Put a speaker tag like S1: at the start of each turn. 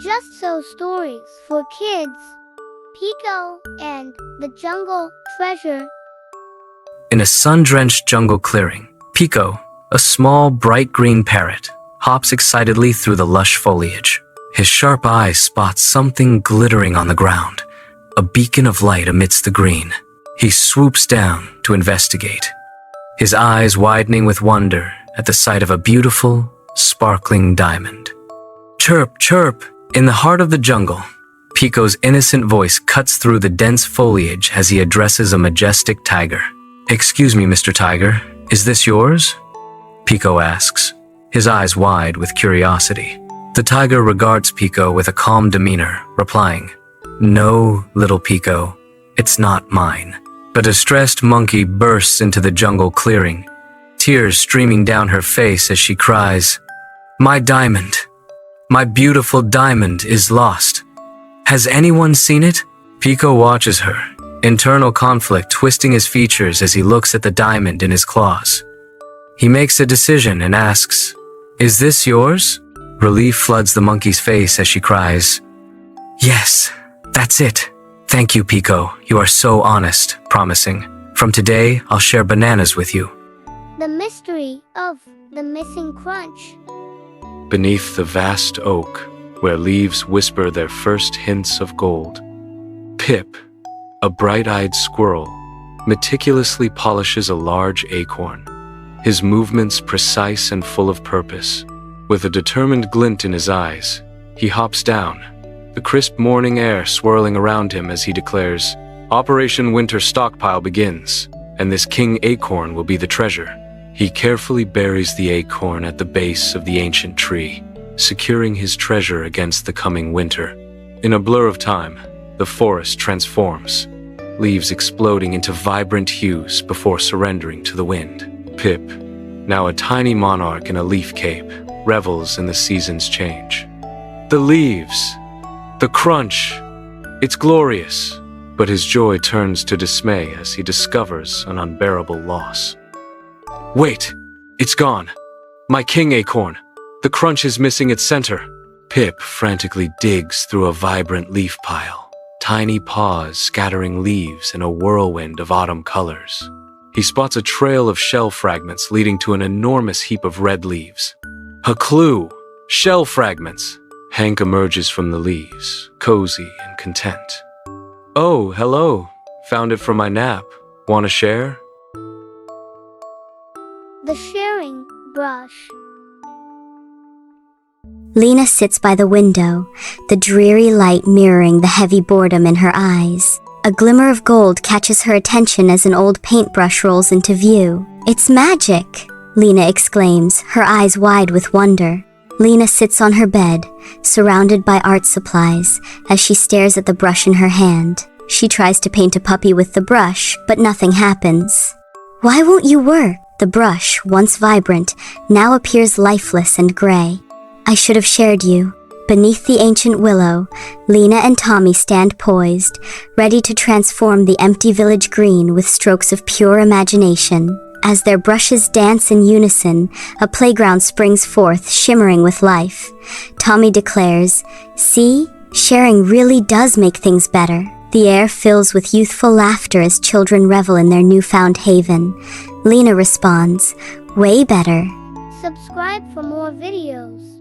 S1: Just So Stories for Kids, Pico and the Jungle Treasure.
S2: In a sun-drenched jungle clearing, Pico, a small, bright green parrot, hops excitedly through the lush foliage. His sharp eyes spot something glittering on the ground, a beacon of light amidst the green. He swoops down to investigate, his eyes widening with wonder at the sight of a beautiful, sparkling diamond. Chirp, chirp! In the heart of the jungle, Pico's innocent voice cuts through the dense foliage as he addresses a majestic tiger. "Excuse me, Mr. Tiger, is this yours?" Pico asks, his eyes wide with curiosity. The tiger regards Pico with a calm demeanor, replying, "No, little Pico, it's not mine." A distressed monkey bursts into the jungle clearing, tears streaming down her face as she cries, "My diamond! My beautiful diamond is lost. Has anyone seen it?" Pico watches her, internal conflict twisting his features as he looks at the diamond in his claws. He makes a decision and asks, "Is this yours?" Relief floods the monkey's face as she cries, "Yes, that's it. Thank you, Pico. You are so honest," promising, "From today, I'll share bananas with you."
S1: The Mystery of the Missing Crunch.
S3: Beneath the vast oak, where leaves whisper their first hints of gold, Pip, a bright-eyed squirrel, meticulously polishes a large acorn, his movements precise and full of purpose. With a determined glint in his eyes, he hops down, the crisp morning air swirling around him as he declares, "Operation Winter Stockpile begins, and this king acorn will be the treasure." He carefully buries the acorn at the base of the ancient tree, securing his treasure against the coming winter. In a blur of time, the forest transforms, leaves exploding into vibrant hues before surrendering to the wind. Pip, now a tiny monarch in a leaf cape, revels in the season's change. The leaves, the crunch, it's glorious, but his joy turns to dismay as he discovers an unbearable loss. "Wait, it's gone. My king acorn. The crunch is missing its center." Pip frantically digs through a vibrant leaf pile, tiny paws scattering leaves in a whirlwind of autumn colors. He spots a trail of shell fragments leading to an enormous heap of red leaves. A clue! Shell fragments! Hank emerges from the leaves, cozy and content. "Oh, hello. Found it from my nap. Want to share?"
S1: The Sharing Brush.
S4: Lena sits by the window, the dreary light mirroring the heavy boredom in her eyes. A glimmer of gold catches her attention as an old paintbrush rolls into view. "It's magic!" Lena exclaims, her eyes wide with wonder. Lena sits on her bed, surrounded by art supplies, as she stares at the brush in her hand. She tries to paint a puppy with the brush, but nothing happens. "Why won't you work?" The brush, once vibrant, now appears lifeless and gray. "I should have shared you." Beneath the ancient willow, Lena and Tommy stand poised, ready to transform the empty village green with strokes of pure imagination. As their brushes dance in unison, a playground springs forth, shimmering with life. Tommy declares, "See, sharing really does make things better." The air fills with youthful laughter as children revel in their newfound haven. Lena responds, "Way better."
S1: Subscribe for more videos.